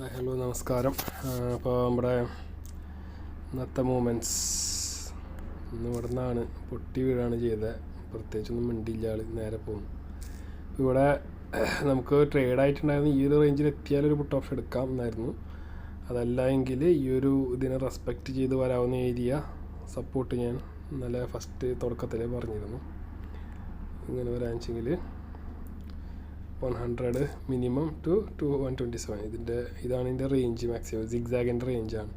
Hello നമസ്കാരം. അപ്പോൾ നമ്മുടെ ഇന്നത്തെ മൂമെൻറ്റ്സ് ഇന്ന് ഇവിടെ നിന്നാണ് പൊട്ടി വീഴാണ് ചെയ്തത്. പ്രത്യേകിച്ചൊന്നും മിണ്ടില്ല, ആൾ നേരെ പോകും. ഇവിടെ നമുക്ക് ട്രേഡ് ആയിട്ടുണ്ടായിരുന്നു ഈ ഒരു റേഞ്ചിൽ എത്തിയാലൊരു പുട്ട് ഓപ്ഷൻ എടുക്കാം എന്നായിരുന്നു. അതല്ല എങ്കിൽ ഈ ഒരു ഇതിനെ റെസ്പെക്റ്റ് ചെയ്ത് വരാവുന്ന ഏരിയ സപ്പോർട്ട് ഞാൻ ഇന്നലെ ഫസ്റ്റ് തുടക്കത്തിലേ പറഞ്ഞിരുന്നു. ഇങ്ങനെ വരാമെങ്കിൽ 100 മിനിമം ടു 127 ഇതാണ് ഇതിൻ്റെ റേഞ്ച്. മാക്സിമം സിഗ്സാഗിൻ്റെ റേഞ്ചാണ്.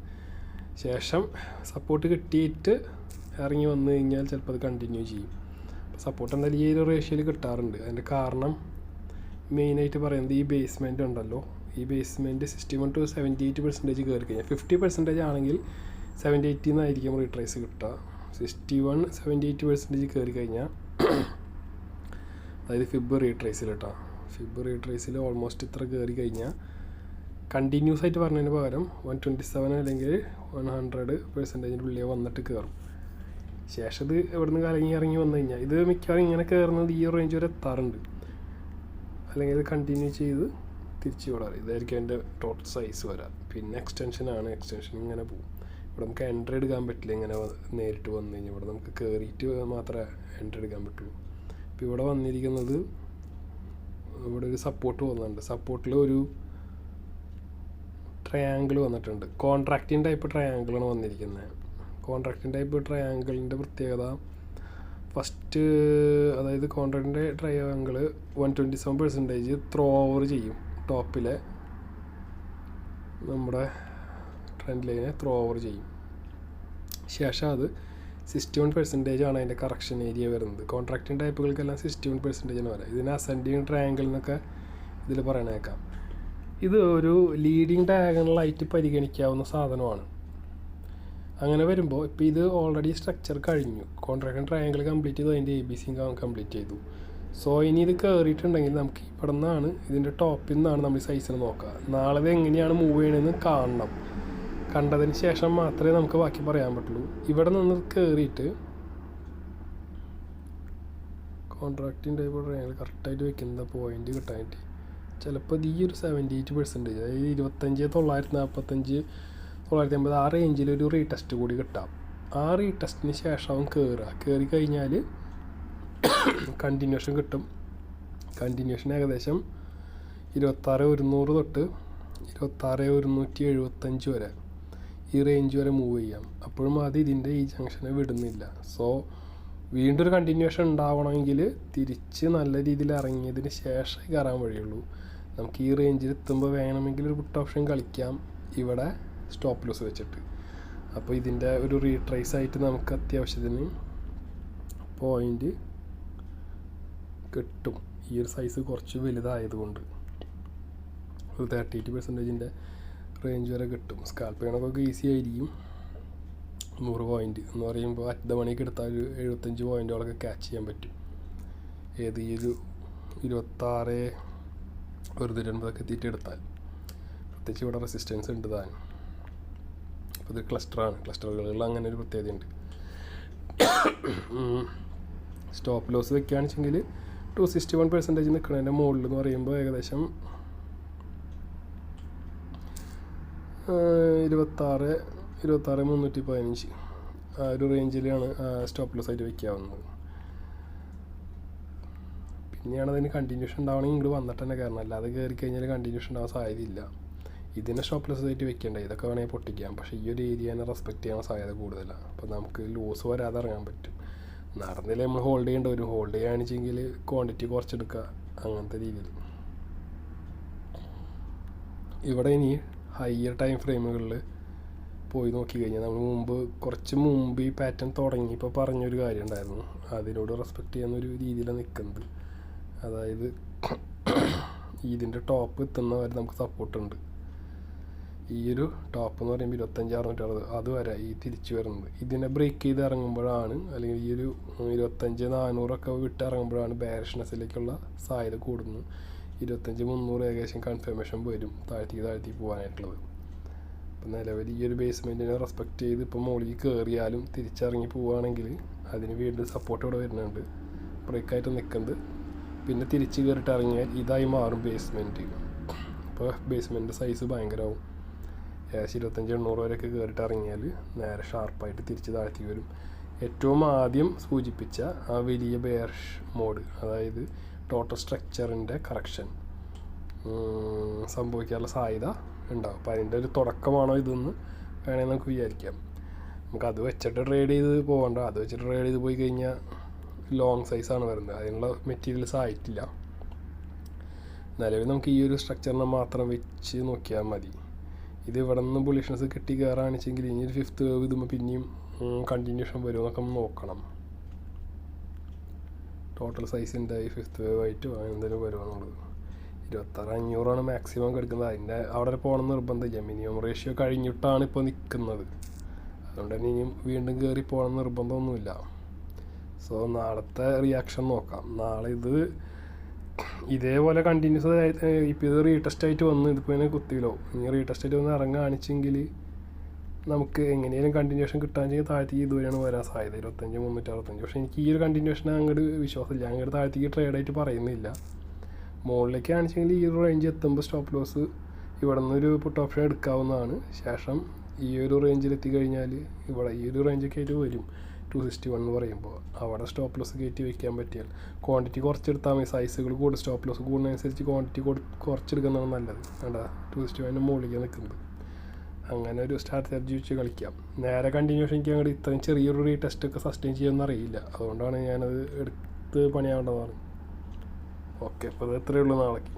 ശേഷം സപ്പോർട്ട് കിട്ടിയിട്ട് ഇറങ്ങി വന്നു കഴിഞ്ഞാൽ ചിലപ്പോൾ അത് കണ്ടിന്യൂ ചെയ്യും. അപ്പോൾ സപ്പോർട്ട് എന്തായാലും ഈ ഒരു റേഷ്യോയിൽ കിട്ടാറുണ്ട്. അതിൻ്റെ കാരണം മെയിനായിട്ട് പറയുന്നത് ഈ ബേസ്മെൻറ്റ് ഉണ്ടല്ലോ, ഈ ബേസ്മെൻറ്റ് 61 to 78% കയറി കഴിഞ്ഞാൽ 50% ആണെങ്കിൽ 70-80 എന്നായിരിക്കും റീട്രേസ് കിട്ടുക. 61-78% കയറി കഴിഞ്ഞാൽ അതായത് ഫിബ് റീട്രേസിൽ കേട്ടോ, ഫിബ് റീട്രേസിൽ ഓൾമോസ്റ്റ് ഇത്ര കയറി കഴിഞ്ഞാൽ കണ്ടിന്യൂസ് ആയിട്ട് പറഞ്ഞതിന് പകരം 127 അല്ലെങ്കിൽ 100% ഉള്ളിൽ വന്നിട്ട് കയറും. ശേഷം ഇത് ഇവിടുന്ന് കലങ്ങി ഇറങ്ങി വന്നു കഴിഞ്ഞാൽ ഇത് മിക്കവാറും ഇങ്ങനെ കയറുന്നത് ഈ റേഞ്ച് വരെ എത്താറുണ്ട്. അല്ലെങ്കിൽ ഇത് കണ്ടിന്യൂ ചെയ്ത് തിരിച്ച് വിടാറ്. ഇതായിരിക്കും അതിൻ്റെ ടോട്ടൽ സൈസ് വരാം. പിന്നെ എക്സ്റ്റൻഷൻ ഇങ്ങനെ പോകും. ഇവിടെ നമുക്ക് എൻട്രി എടുക്കാൻ പറ്റില്ല. ഇങ്ങനെ നേരിട്ട് വന്നു കഴിഞ്ഞാൽ ഇവിടെ നമുക്ക് കയറിയിട്ട് മാത്രമേ എൻട്രി എടുക്കാൻ പറ്റുള്ളൂ. ഇപ്പോൾ ഇവിടെ വന്നിരിക്കുന്നത്, ഇവിടെ ഒരു സപ്പോർട്ട് വന്നിട്ടുണ്ട്. സപ്പോർട്ടിൽ ഒരു ട്രയാങ്കിൾ വന്നിട്ടുണ്ട്. കോൺട്രാക്റ്റിംഗ് ടൈപ്പ് ട്രയാങ്കിളാണ് വന്നിരിക്കുന്നത്. കോൺട്രാക്റ്റിംഗ് ടൈപ്പ് ട്രയാങ്കിളിൻ്റെ പ്രത്യേകത ഫസ്റ്റ്, അതായത് കോൺട്രാക്റ്റിൻ്റെ ട്രയാങ്കിൾ 127% ത്രോ ഓവർ ചെയ്യും. ടോപ്പിലെ നമ്മുടെ ട്രെൻഡ് ലൈനെ ത്രോ ഓവർ ചെയ്യും. ശേഷം അത് 61% ആണ് അതിൻ്റെ കറക്ഷൻ ഏരിയ വരുന്നത്. കോൺട്രാക്റ്റിംഗ് ടൈപ്പുകൾക്കെല്ലാം 61% വരാം. ഇതിന് അസെൻഡിങ് ട്രയാങ്കിൾ എന്നൊക്കെ ഇതിൽ പറയണേക്കാം. ഇത് ഒരു ലീഡിങ് ഡയഗണലായിട്ട് പരിഗണിക്കാവുന്ന സാധനമാണ്. അങ്ങനെ വരുമ്പോൾ ഇപ്പോൾ ഇത് ഓൾറെഡി സ്ട്രക്ചർ കഴിഞ്ഞു. കോൺട്രാക്റ്റിംഗ് ട്രയാങ്കിൾ കംപ്ലീറ്റ് ചെയ്തു, അതിൻ്റെ ABC കംപ്ലീറ്റ് ചെയ്തു. സോ ഇനി ഇത് കയറിയിട്ടുണ്ടെങ്കിൽ നമുക്ക് ഇവിടെ നിന്നാണ്, ഇതിൻ്റെ ടോപ്പിൽ നിന്നാണ് നമ്മൾ ഈ സൈസിന് നോക്കുക. നാളെ ഇത് എങ്ങനെയാണ് മൂവ് ചെയ്യണമെന്ന് കാണണം. കണ്ടതിന് ശേഷം മാത്രമേ നമുക്ക് ബാക്കി പറയാൻ പറ്റുള്ളൂ. ഇവിടെ നിന്ന് കയറിയിട്ട് കോൺട്രാക്റ്റിംഗ് ടൈപ്പ് ട്രയാങ്കിൾ കറക്റ്റായിട്ട് വെക്കുന്ന പോയിന്റ് കിട്ടാനായിട്ട് ചിലപ്പോൾ ഈ ഒരു 78%, അതായത് 25,945, 950 ആ റേഞ്ചിലൊരു റീടെസ്റ്റ് കൂടി കിട്ടാം. ആ റീടെസ്റ്റിന് ശേഷം കയറി കഴിഞ്ഞാൽ കണ്ടിന്യൂഷൻ കിട്ടും. കണ്ടിന്യൂഷൻ ഏകദേശം 26,100 തൊട്ട് 26,175 വരെ, ഈ റേഞ്ച് വരെ മൂവ് ചെയ്യാം. അപ്പോഴും അത് ഇതിൻ്റെ ഈ ജംഗ്ഷനെ വിടുന്നില്ല. സോ വീണ്ടും ഒരു കണ്ടിന്യൂഷൻ ഉണ്ടാവണമെങ്കിൽ തിരിച്ച് നല്ല രീതിയിൽ ഇറങ്ങിയതിന് ശേഷം കയറാൻ വഴിയുള്ളൂ. നമുക്ക് ഈ റേഞ്ചിൽ എത്തുമ്പോൾ വേണമെങ്കിൽ ഒരു പുട്ട് ഓപ്ഷൻ കളിക്കാം ഇവിടെ സ്റ്റോപ്പ് ലോസ് വെച്ചിട്ട്. അപ്പോൾ ഇതിൻ്റെ ഒരു റീട്രേസ് ആയിട്ട് നമുക്ക് അത്യാവശ്യത്തിന് പോയിൻ്റ് കിട്ടും. ഈ ഒരു സൈസ് കുറച്ച് വലുതായതുകൊണ്ട് ഒരു 38% റേഞ്ച് വരെ കിട്ടും. സ്കാൽപ്പ് ചെയ്യണമൊക്കെ ഈസി ആയിരിക്കും. 100 പോയിൻ്റ് എന്ന് പറയുമ്പോൾ അറ്റ് ദ മണിക്ക് എടുത്താൽ ഒരു 75 പോയിൻറ്റുകളൊക്കെ ക്യാച്ച് ചെയ്യാൻ പറ്റും. ഏത് ഈ ഒരു 26,120 എത്തിയിട്ട് എടുത്താൽ. പ്രത്യേകിച്ച് ഇവിടെ റെസിസ്റ്റൻസ് ഉണ്ട് താൻ. അപ്പോൾ ഇത് ക്ലസ്റ്ററാണ്. ക്ലസ്റ്ററുകളിൽ അങ്ങനെ ഒരു പ്രത്യേകതയുണ്ട്. സ്റ്റോപ്പ് ലോസ് വെക്കുകയാണെന്ന് വെച്ചെങ്കിൽ 261% നിൽക്കുന്നതിൻ്റെ മുകളിൽ എന്ന് പറയുമ്പോൾ ഏകദേശം 26,315 ആ ഒരു റേഞ്ചിലാണ് സ്റ്റോപ്പ് ലോസ് ആയിട്ട് വയ്ക്കാവുന്നത്. പിന്നെയാണ് അതിന് കണ്ടിന്യൂഷൻ ഉണ്ടാവണമെങ്കിൽ ഇങ്ങോട്ട് വന്നിട്ട് തന്നെ കയറണം. അല്ലാതെ കയറി കഴിഞ്ഞാൽ കണ്ടിന്യൂഷൻ ഉണ്ടാവാൻ സാധ്യതയില്ല. ഇതിനെ സ്റ്റോപ്പ് ലോസ് ആയിട്ട് വെക്കേണ്ട. ഇതൊക്കെ വേണമെങ്കിൽ പൊട്ടിക്കാം. പക്ഷേ ഈ ഒരു ഏരിയനെ റെസ്പെക്റ്റ് ചെയ്യാൻ സാധ്യത കൂടുതലാണ്. അപ്പോൾ നമുക്ക് ലോസ് വരാതെ ഇറങ്ങാൻ പറ്റും. നടന്നില്ല നമ്മൾ ഹോൾഡ് ചെയ്യേണ്ട വരും. ഹോൾഡ് ചെയ്യുകയാണെന്നുവെച്ചെങ്കിൽ ക്വാണ്ടിറ്റി കുറച്ചെടുക്കുക, അങ്ങനത്തെ രീതിയിൽ. ഇവിടെ ഇനി ഹയർ ടൈം ഫ്രെയിമുകളിൽ പോയി നോക്കി കഴിഞ്ഞാൽ നമ്മൾ കുറച്ച് മുമ്പ് ഈ പാറ്റേൺ തുടങ്ങിയപ്പോൾ പറഞ്ഞൊരു കാര്യം ഉണ്ടായിരുന്നു. അതിനോട് റെസ്പെക്റ്റ് ചെയ്യുന്നൊരു രീതിയിലാണ് നിൽക്കുന്നത്. അതായത് ഇതിൻ്റെ ടോപ്പ് എത്തുന്നവരെ നമുക്ക് സപ്പോർട്ടുണ്ട്. ഈ ഒരു ടോപ്പ് എന്ന് പറയുമ്പോൾ 25,660 അതുവരെ ഈ തിരിച്ചു വരുന്നത്. ഇതിനെ ബ്രേക്ക് ചെയ്ത് ഇറങ്ങുമ്പോഴാണ്, അല്ലെങ്കിൽ ഈ ഒരു 25,400 വിട്ട് ഇറങ്ങുമ്പോഴാണ് ബെയറിഷ്നെസ്സിലേക്കുള്ള സാധ്യത കൂടുന്നത്. 25,300 ഏകദേശം കൺഫർമേഷൻ വരും താഴ്ത്തി പോകാനായിട്ടുള്ളത്. അപ്പോൾ നിലവിൽ ഈ ഒരു ബേസ്മെൻറ്റിനെ റെസ്പെക്റ്റ് ചെയ്ത് ഇപ്പോൾ മുകളിൽ കയറിയാലും തിരിച്ചിറങ്ങി പോവുകയാണെങ്കിൽ അതിന് വീണ്ടും സപ്പോർട്ട് ഇവിടെ വരുന്നുണ്ട്. ബ്രേക്കായിട്ട് നിൽക്കുന്നത്. പിന്നെ തിരിച്ച് കയറിയിട്ട് ഇറങ്ങിയാൽ ഇതായി മാറും ബേസ്മെൻറ്റ്. അപ്പോൾ ബേസ്മെൻറ്റ് സൈസ് ഭയങ്കരമാവും. ഏകദേശം 2500 വരെയൊക്കെ കയറിയിട്ട് ഇറങ്ങിയാൽ നേരെ ഷാർപ്പായിട്ട് തിരിച്ച് താഴ്ത്തി വരും. ഏറ്റവും ആദ്യം സൂചിപ്പിച്ച ആ വലിയ ബെയറിഷ് മോഡ്, അതായത് ടോട്ടൽ സ്ട്രക്ചറിൻ്റെ കറക്ഷൻ സംഭവിക്കാനുള്ള സാധ്യത ഉണ്ടാവും. അപ്പോൾ അതിൻ്റെ ഒരു തുടക്കമാണോ ഇതെന്ന് വേണമെങ്കിൽ നമുക്ക് വിചാരിക്കാം. നമുക്ക് അത് വെച്ചിട്ട് ട്രേഡ് ചെയ്ത് പോകണ്ട. അത് വെച്ചിട്ട് ട്രേഡ് ചെയ്ത് പോയി കഴിഞ്ഞാൽ ലോങ് സൈസാണ് വരുന്നത്, അതിനുള്ള മെറ്റീരിയൽസ് ആയിട്ടില്ല. നിലവിൽ നമുക്ക് ഈ ഒരു സ്ട്രക്ചറിനെ മാത്രം വെച്ച് നോക്കിയാൽ മതി. ഇത് ഇവിടെ നിന്ന് ബുള്ളിഷ്നസ് കിട്ടി കയറാണെച്ചെങ്കിൽ ഇനി ഒരു 5th വേവ് ഇതുമ്പോൾ പിന്നെയും കണ്ടിന്യൂഷൻ വരുമെന്നൊക്കെ നോക്കണം. ടോട്ടൽ സൈസിൻ്റെ ഈ 5th വേവ് ആയിട്ട് എന്തെങ്കിലും വരുമെന്നുള്ളത്. 26,500 മാക്സിമം കിടക്കുന്നത്. അതിൻ്റെ അവിടെ പോകണം നിർബന്ധമില്ല. മിനിമം റേഷ്യോ കഴിഞ്ഞിട്ടാണ് ഇപ്പോൾ നിൽക്കുന്നത്. അതുകൊണ്ട് തന്നെ ഇനിയും വീണ്ടും കയറി പോകണം നിർബന്ധമൊന്നുമില്ല. സോ നാളത്തെ റിയാക്ഷൻ നോക്കാം. നാളെ ഇത് ഇതേപോലെ കണ്ടിന്യൂസ് ഇപ്പോൾ ഇത് റീടെസ്റ്റ് ആയിട്ട് വന്ന് ഇതിപ്പോൾ ഇങ്ങനെ കുത്തിയില്ലോ. ഇനി റീടെസ്റ്റ് ആയിട്ട് വന്ന് ഇറങ്ങുകയാണെച്ചെങ്കിൽ നമുക്ക് എങ്ങനെയും കണ്ടിന്യൂഷൻ കിട്ടാമെങ്കിൽ താഴ്ത്തേക്ക് ഇതുവരെയാണ് വരാൻ സാധ്യത 25,365. പക്ഷേ എനിക്ക് ഈ ഒരു കണ്ടിന്യൂഷൻ അങ്ങോട്ട് വിശ്വാസമില്ല. അങ്ങോട്ട് താഴ്ത്തേക്ക് ട്രേഡായിട്ട് പറയുന്നില്ല. മുകളിലേക്ക് ആണെച്ചെങ്കിൽ ഈ ഒരു റേഞ്ച് എത്തുമ്പോൾ സ്റ്റോപ്പ് ലോസ് ഇവിടെ നിന്നൊരു പുട്ട് ഓപ്ഷൻ എടുക്കാവുന്നതാണ്. ശേഷം ഈ ഒരു റേഞ്ചിലെത്തി കഴിഞ്ഞാൽ ഇവിടെ ഈ ഒരു റേഞ്ചൊക്കെ ആയിട്ട് വരും 261 എന്ന് പറയുമ്പോൾ അവിടെ സ്റ്റോപ്പ് ലോസ് കയറ്റി വയ്ക്കാൻ പറ്റിയാൽ ക്വാണ്ടിറ്റി കുറച്ചെടുത്താൽ മതി. സൈസുകൾ കൂടും, സ്റ്റോപ്പ് ലോസ് കൂടുന്നതനുസരിച്ച് ക്വാണ്ടിറ്റി കുറച്ചെടുക്കുന്നതാണ് നല്ലത്. വേണ്ട 261 മുകളിലേക്ക് നിൽക്കുന്നത്. അങ്ങനെ ഒരു സ്ട്രാറ്റജി വെച്ച് കളിക്കാം. നേരെ കണ്ടിന്യൂഷൻ എനിക്ക് അങ്ങോട്ട് ഇത്രയും ചെറിയൊരു റീടെസ്റ്റൊക്കെ സസ്റ്റെയിൻ ചെയ്യുമെന്ന് അറിയില്ല. അതുകൊണ്ടാണ് ഞാനത് എടുത്ത് പണിയാവേണ്ടതാണ്. ഓക്കെ, അപ്പോൾ അത് എത്രയേ ഉള്ളൂ നാളേക്ക്.